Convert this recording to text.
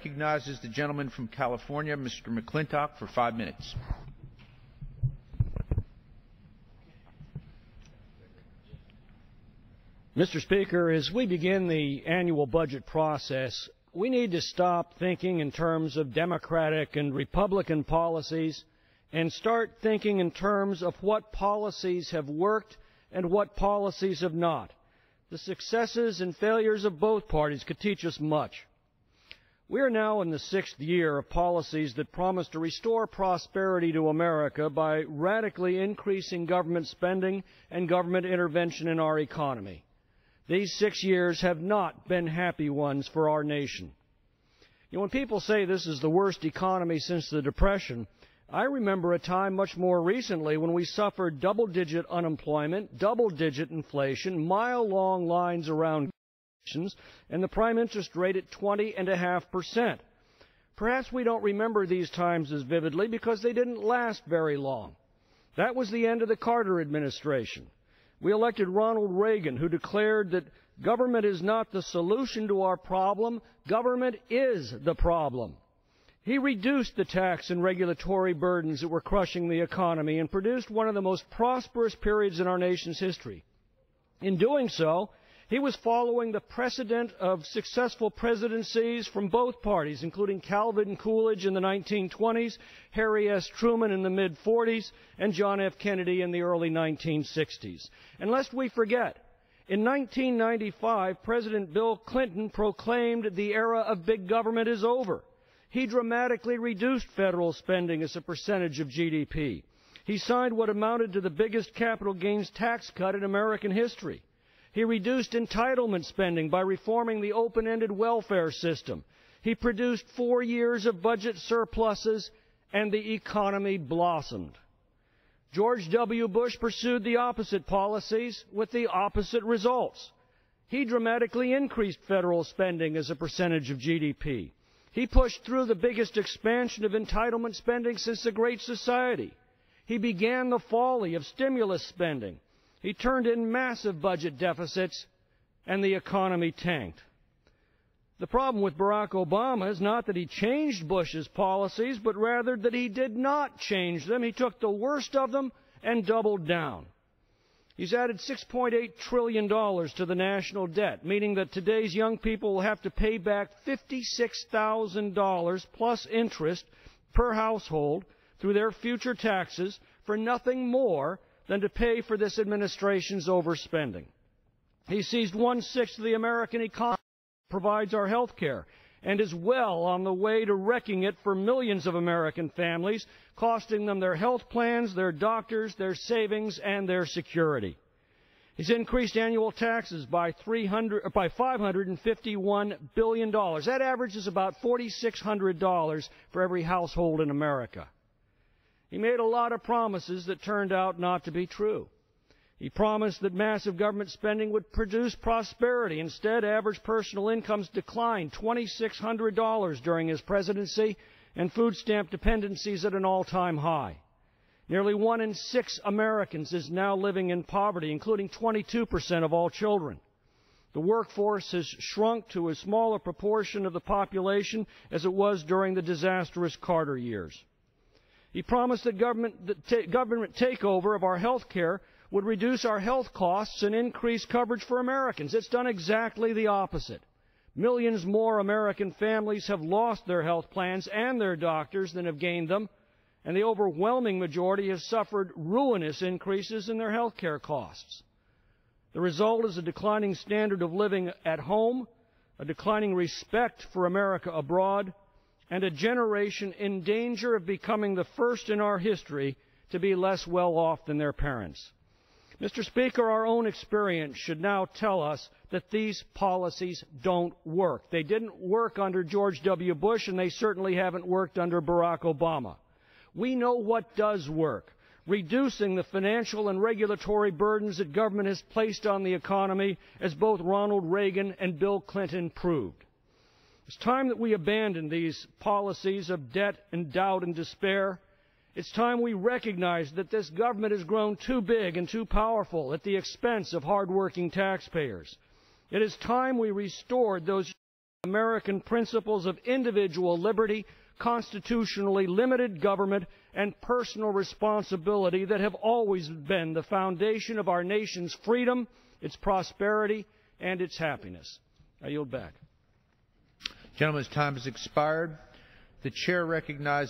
recognizes the gentleman from California, Mr. McClintock, for 5 minutes. Mr. Speaker, as we begin the annual budget process, we need to stop thinking in terms of Democratic and Republican policies and start thinking in terms of what policies have worked and what policies have not. The successes and failures of both parties could teach us much. We are now in the 6th year of policies that promise to restore prosperity to America by radically increasing government spending and government intervention in our economy. These 6 years have not been happy ones for our nation. When people say this is the worst economy since the Depression, I remember a time much more recently when we suffered double-digit unemployment, double-digit inflation, mile-long lines around and the prime interest rate at 20.5%. Perhaps we don't remember these times as vividly because they didn't last very long. That was the end of the Carter administration. We elected Ronald Reagan, who declared that government is not the solution to our problem, government is the problem. He reduced the tax and regulatory burdens that were crushing the economy and produced one of the most prosperous periods in our nation's history. In doing so, he was following the precedent of successful presidencies from both parties, including Calvin Coolidge in the 1920s, Harry S. Truman in the mid-40s, and John F. Kennedy in the early 1960s. And lest we forget, in 1995, President Bill Clinton proclaimed the era of big government is over. He dramatically reduced federal spending as a percentage of GDP. He signed what amounted to the biggest capital gains tax cut in American history. He reduced entitlement spending by reforming the open-ended welfare system. He produced 4 years of budget surpluses, and the economy blossomed. George W. Bush pursued the opposite policies with the opposite results. He dramatically increased federal spending as a percentage of GDP. He pushed through the biggest expansion of entitlement spending since the Great Society. He began the folly of stimulus spending. He turned in massive budget deficits, and the economy tanked. The problem with Barack Obama is not that he changed Bush's policies, but rather that he did not change them. He took the worst of them and doubled down. He's added $6.8 trillion to the national debt, meaning that today's young people will have to pay back $56,000 plus interest per household through their future taxes for nothing more than to pay for this administration's overspending. He seized 1/6 of the American economy, provides our health care, and is well on the way to wrecking it for millions of American families, costing them their health plans, their doctors, their savings, and their security. He's increased annual taxes by $551 billion. That averages about $4,600 for every household in America. He made a lot of promises that turned out not to be true. He promised that massive government spending would produce prosperity. Instead, average personal incomes declined $2,600 during his presidency, and food stamp dependencies at an all-time high. Nearly 1 in 6 Americans is now living in poverty, including 22% of all children. The workforce has shrunk to as small a proportion of the population as it was during the disastrous Carter years. He promised that government takeover of our health care would reduce our health costs and increase coverage for Americans. It's done exactly the opposite. Millions more American families have lost their health plans and their doctors than have gained them, and the overwhelming majority has suffered ruinous increases in their health care costs. The result is a declining standard of living at home, a declining respect for America abroad, and a generation in danger of becoming the first in our history to be less well off than their parents. Mr. Speaker, our own experience should now tell us that these policies don't work. They didn't work under George W. Bush, and they certainly haven't worked under Barack Obama. We know what does work: reducing the financial and regulatory burdens that government has placed on the economy, as both Ronald Reagan and Bill Clinton proved. It's time that we abandon these policies of debt and doubt and despair. It's time we recognize that this government has grown too big and too powerful at the expense of hard-working taxpayers. It is time we restored those American principles of individual liberty, constitutionally limited government, and personal responsibility that have always been the foundation of our nation's freedom, its prosperity, and its happiness. I yield back. Gentleman's time has expired. The chair recognizes